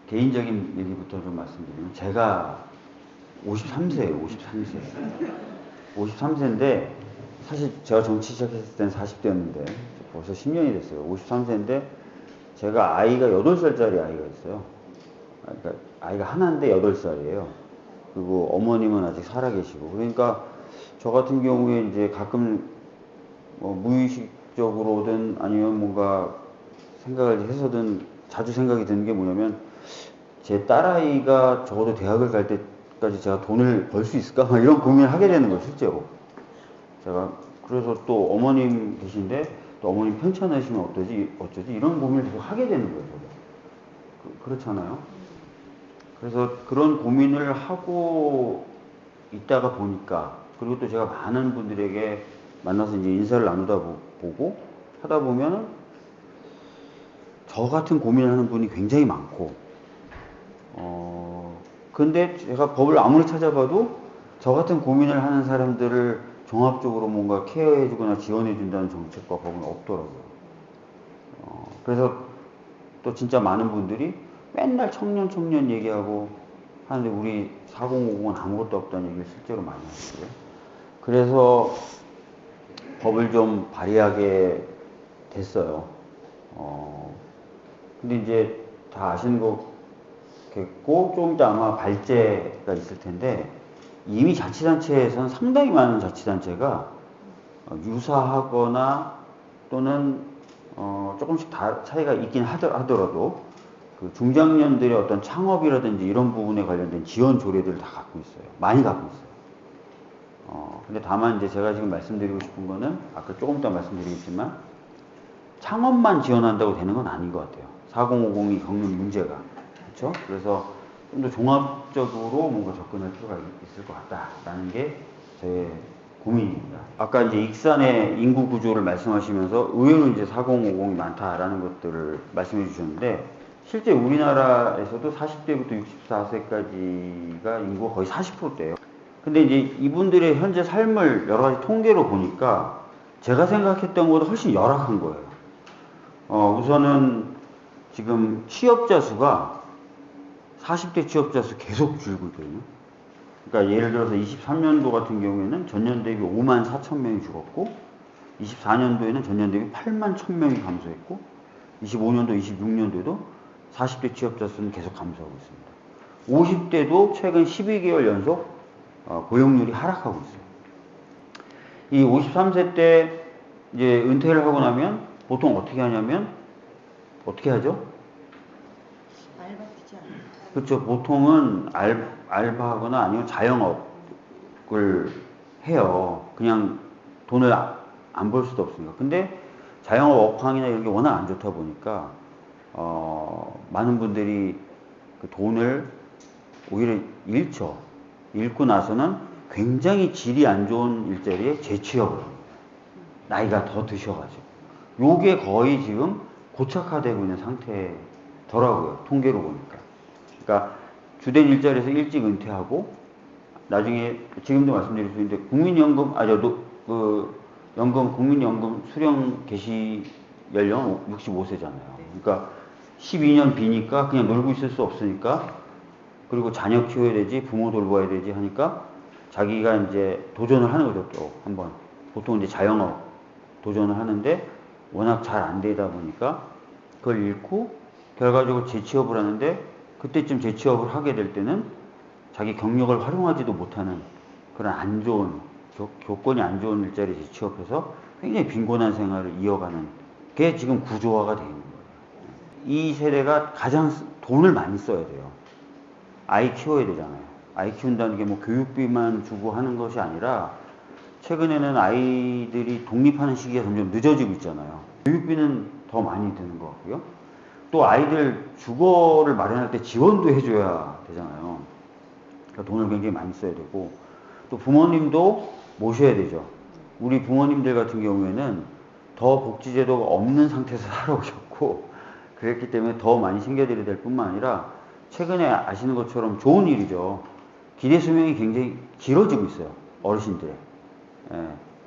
개인적인 얘기부터 좀 말씀드리면 제가 53세예요. 53세인데 사실 제가 정치 시작했을 때는 40대였는데 벌써 10년이 됐어요. 53세인데 제가 아이가 8살짜리 아이가 있어요. 그러니까 아이가 하나인데 8살이에요. 그리고 어머님은 아직 살아계시고. 그러니까 저 같은 경우에 이제 가끔 무의식적으로든 아니면 뭔가 생각을 해서든 자주 생각이 드는 게 뭐냐면 제 딸아이가 적어도 대학을 갈 때까지 제가 돈을 벌 수 있을까? 막 이런 고민을 하게 되는 거예요, 실제로. 제가 그래서 또 어머님 계신데 또 어머님 편찮으시면 어쩌지 이런 고민을 계속 하게 되는 거예요, 저도. 그렇잖아요. 그래서 그런 고민을 하고 있다가 보니까 그리고 또 제가 많은 분들에게 만나서 이제 인사를 나누다 보고 하다 보면은 저 같은 고민을 하는 분이 굉장히 많고 근데 제가 법을 아무리 찾아봐도 저 같은 고민을 하는 사람들을 종합적으로 뭔가 케어해주거나 지원해준다는 정책과 법은 없더라고요. 그래서 또 진짜 많은 분들이 맨날 청년 얘기하고 하는데 우리 4050은 아무것도 없다는 얘기를 실제로 많이 하시고요. 그래서 법을 좀 발의하게 됐어요. 근데 이제 다 아시는 거겠고 좀 이따 아마 발제가 있을 텐데 이미 자치단체에서는 상당히 많은 자치단체가 유사하거나 또는 조금씩 차이가 있긴 하더라도 그 중장년들의 어떤 창업이라든지 이런 부분에 관련된 지원 조례들을 다 갖고 있어요. 많이 갖고 있어요. 근데 다만 이제 제가 지금 말씀드리고 싶은 거는 아까 조금 이따 말씀드리겠지만 창업만 지원한다고 되는 건 아닌 것 같아요. 4050이 겪는 문제가. 그렇죠? 그래서 좀 더 종합적으로 뭔가 접근할 필요가 있을 것 같다라는 게 제 고민입니다. 아까 이제 익산의 인구 구조를 말씀하시면서 의외로 이제 4050이 많다라는 것들을 말씀해 주셨는데 실제 우리나라에서도 40대부터 64세까지가 인구가 거의 40%대예요. 근데 이제 이분들의 현재 삶을 여러 가지 통계로 보니까 제가 생각했던 것보다 훨씬 열악한 거예요. 우선은 지금 취업자 수가 40대 취업자 수 계속 줄고 있거든요. 그러니까 예를 들어서 23년도 같은 경우에는 전년 대비 5만 4천 명이 죽었고 24년도에는 전년 대비 8만 1천 명이 감소했고 25년도, 26년도에도 40대 취업자 수는 계속 감소하고 있습니다. 50대도 최근 12개월 연속 고용률이 하락하고 있어요. 이 53세 때 이제 은퇴를 하고 나면 보통 어떻게 하냐면 어떻게 하죠? 알바티지 않아요? 그렇죠. 보통은 알바하거나 아니면 자영업을 해요. 그냥 돈을 안 벌 수도 없으니까. 근데 자영업 업황이나 이런 게 워낙 안 좋다 보니까 많은 분들이 그 돈을 오히려 잃고 나서는 굉장히 질이 안 좋은 일자리에 재취업을 합니다. 나이가 더 드셔가지고. 요게 거의 지금 고착화되고 있는 상태더라고요. 통계로 보니까. 그러니까 주된 일자리에서 일찍 은퇴하고 나중에 지금도 말씀드릴 수 있는데 국민연금 국민연금 수령 개시 연령 65세잖아요. 그러니까 12년 비니까 그냥 놀고 있을 수 없으니까 그리고 자녀 키워야 되지 부모 돌봐야 되지 하니까 자기가 이제 도전을 하는 거죠. 또 한번 보통 이제 자영업 도전을 하는데 워낙 잘 안 되다 보니까 그걸 잃고 결과적으로 재취업을 하는데 그때쯤 재취업을 하게 될 때는 자기 경력을 활용하지도 못하는 그런 안 좋은 조건이 안 좋은 일자리에 재취업해서 굉장히 빈곤한 생활을 이어가는 게 지금 구조화가 되어 있는 거예요. 이 세대가 가장 돈을 많이 써야 돼요. 아이 키워야 되잖아요. 아이 키운다는 게 뭐 교육비만 주고 하는 것이 아니라 최근에는 아이들이 독립하는 시기가 점점 늦어지고 있잖아요. 교육비는 더 많이 드는 것 같고요. 또 아이들 주거를 마련할 때 지원도 해줘야 되잖아요. 그러니까 돈을 굉장히 많이 써야 되고 또 부모님도 모셔야 되죠. 우리 부모님들 같은 경우에는 더 복지제도가 없는 상태에서 살아오셨고 그랬기 때문에 더 많이 챙겨드려야 될 뿐만 아니라 최근에 아시는 것처럼 좋은 일이죠. 기대 수명이 굉장히 길어지고 있어요. 어르신들의.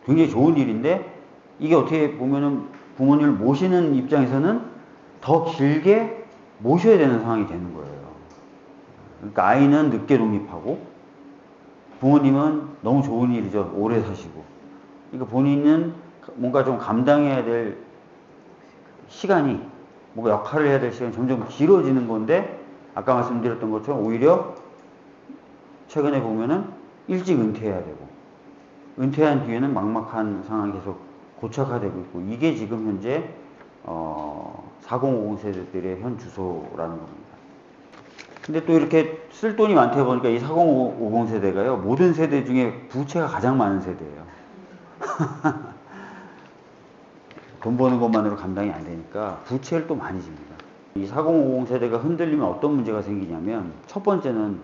굉장히 좋은 일인데 이게 어떻게 보면은 부모님을 모시는 입장에서는 더 길게 모셔야 되는 상황이 되는 거예요. 그러니까 아이는 늦게 독립하고 부모님은 너무 좋은 일이죠. 오래 사시고. 그러니까 본인은 뭔가 좀 감당해야 될 시간이, 뭔가 역할을 해야 될 시간이 점점 길어지는 건데, 아까 말씀드렸던 것처럼 오히려 최근에 보면은 일찍 은퇴해야 되고, 은퇴한 뒤에는 막막한 상황이 계속 고착화되고 있고, 이게 지금 현재 4050 세대들의 현 주소라는 겁니다. 근데 또 이렇게 쓸 돈이 많다 보니까 이 4050 세대가요, 모든 세대 중에 부채가 가장 많은 세대예요. 돈 버는 것만으로 감당이 안 되니까 부채를 또 많이 집니다. 이 4050 세대가 흔들리면 어떤 문제가 생기냐면, 첫 번째는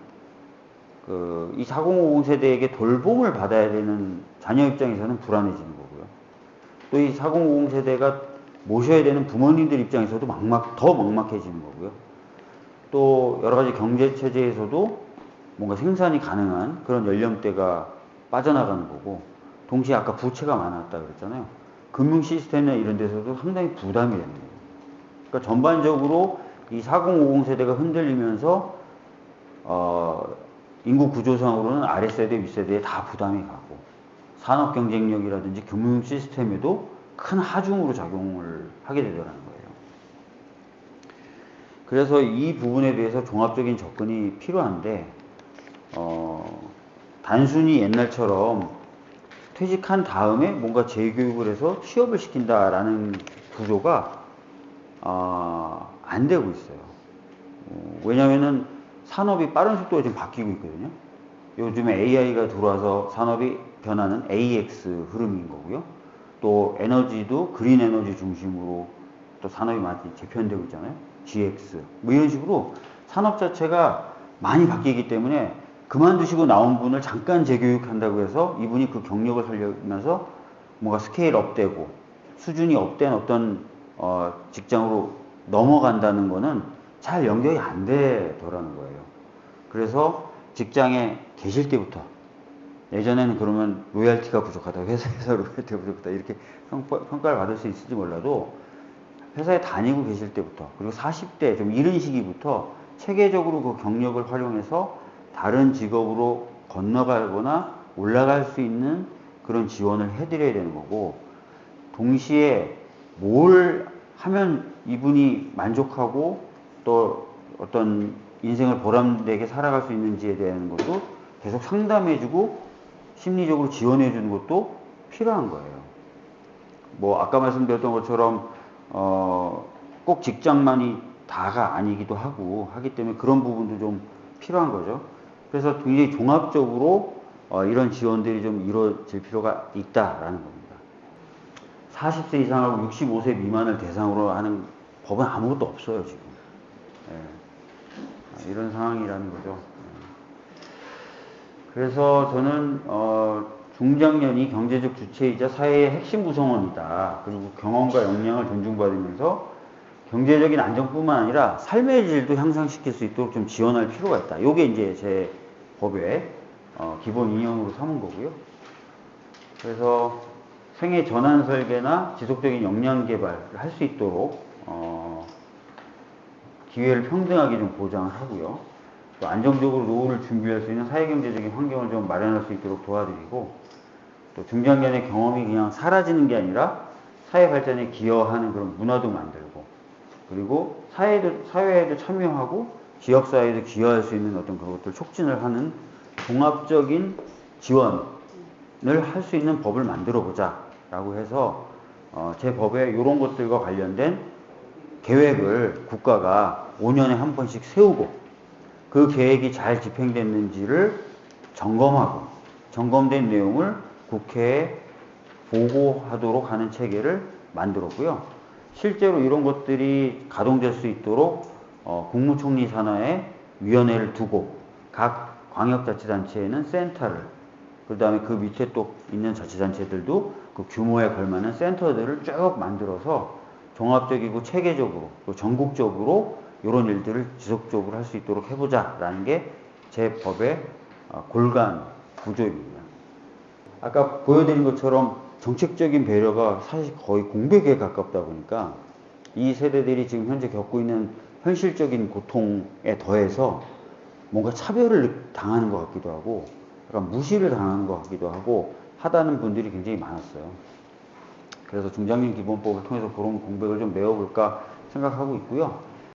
이 4050 세대에게 돌봄을 받아야 되는 자녀 입장에서는 불안해지는 거고요. 또 이 4050 세대가 모셔야 되는 부모님들 입장에서도 더 막막해지는 거고요. 또 여러 가지 경제 체제에서도 뭔가 생산이 가능한 그런 연령대가 빠져나가는 거고, 동시에 아까 부채가 많았다 그랬잖아요. 금융 시스템이나 이런 데서도 상당히 부담이 되는 거예요. 그러니까 전반적으로 이 4050 세대가 흔들리면서 인구 구조상으로는 아랫세대, 윗세대에 다 부담이 가고, 산업 경쟁력이라든지 금융 시스템에도 큰 하중으로 작용을 하게 되더라는 거예요. 그래서 이 부분에 대해서 종합적인 접근이 필요한데, 단순히 옛날처럼 퇴직한 다음에 뭔가 재교육을 해서 취업을 시킨다라는 구조가 안 되고 있어요. 왜냐면은 산업이 빠른 속도로 지금 바뀌고 있거든요. 요즘에 AI가 들어와서 산업이 변하는 AX 흐름인 거고요. 또 에너지도 그린 에너지 중심으로 또 산업이 많이 재편되고 있잖아요. GX 뭐 이런 식으로 산업 자체가 많이 바뀌기 때문에, 그만두시고 나온 분을 잠깐 재교육한다고 해서 이분이 그 경력을 살려면서 뭔가 스케일 업되고 수준이 업된 어떤 직장으로 넘어간다는 거는 잘 연결이 안 되더라는 거예요. 그래서 직장에 계실 때부터, 예전에는 그러면 로열티가 부족하다, 회사에서 로열티가 부족하다 이렇게 평가를 받을 수 있을지 몰라도, 회사에 다니고 계실 때부터, 그리고 40대 좀 이른 시기부터 체계적으로 그 경력을 활용해서 다른 직업으로 건너가거나 올라갈 수 있는 그런 지원을 해드려야 되는 거고, 동시에 뭘 하면 이분이 만족하고 또 어떤 인생을 보람되게 살아갈 수 있는지에 대한 것도 계속 상담해주고 심리적으로 지원해주는 것도 필요한 거예요. 뭐 아까 말씀드렸던 것처럼 꼭 직장만이 다가 아니기도 하기 때문에 그런 부분도 좀 필요한 거죠. 그래서 굉장히 종합적으로 이런 지원들이 좀 이루어질 필요가 있다라는 겁니다. 40세 이상하고 65세 미만을 대상으로 하는 법은 아무것도 없어요, 지금. 예. 이런 상황이라는 거죠. 그래서 저는 중장년이 경제적 주체이자 사회의 핵심 구성원이다. 그리고 경험과 역량을 존중받으면서 경제적인 안정뿐만 아니라 삶의 질도 향상시킬 수 있도록 좀 지원할 필요가 있다. 요게 이제 제 법의 기본 이념으로 삼은 거고요. 그래서 생애 전환 설계나 지속적인 역량 개발을 할 수 있도록 기회를 평등하게 좀 보장을 하고요. 또 안정적으로 노후를 준비할 수 있는 사회경제적인 환경을 좀 마련할 수 있도록 도와드리고, 또 중장년의 경험이 그냥 사라지는 게 아니라 사회 발전에 기여하는 그런 문화도 만들고, 그리고 사회에도 참여하고 지역사회에도 기여할 수 있는 어떤 그것들 촉진을 하는 종합적인 지원을 할 수 있는 법을 만들어 보자 라고 해서 제 법에 이런 것들과 관련된 계획을 국가가 5년에 한 번씩 세우고, 그 계획이 잘 집행됐는지를 점검하고, 점검된 내용을 국회에 보고하도록 하는 체계를 만들었고요. 실제로 이런 것들이 가동될 수 있도록 국무총리 산하에 위원회를 두고, 각 광역자치단체에는 센터를, 그 다음에 그 밑에 또 있는 자치단체들도 그 규모에 걸맞는 센터들을 쭉 만들어서 종합적이고 체계적으로 또 전국적으로 이런 일들을 지속적으로 할 수 있도록 해보자라는 게 제 법의 골간 구조입니다. 아까 보여드린 것처럼 정책적인 배려가 사실 거의 공백에 가깝다 보니까 이 세대들이 지금 현재 겪고 있는 현실적인 고통에 더해서 뭔가 차별을 당하는 것 같기도 하고 약간 무시를 당하는 것 같기도 하고 하다는 분들이 굉장히 많았어요. 그래서 중장년 기본법을 통해서 그런 공백을 좀 메워볼까 생각하고 있고요.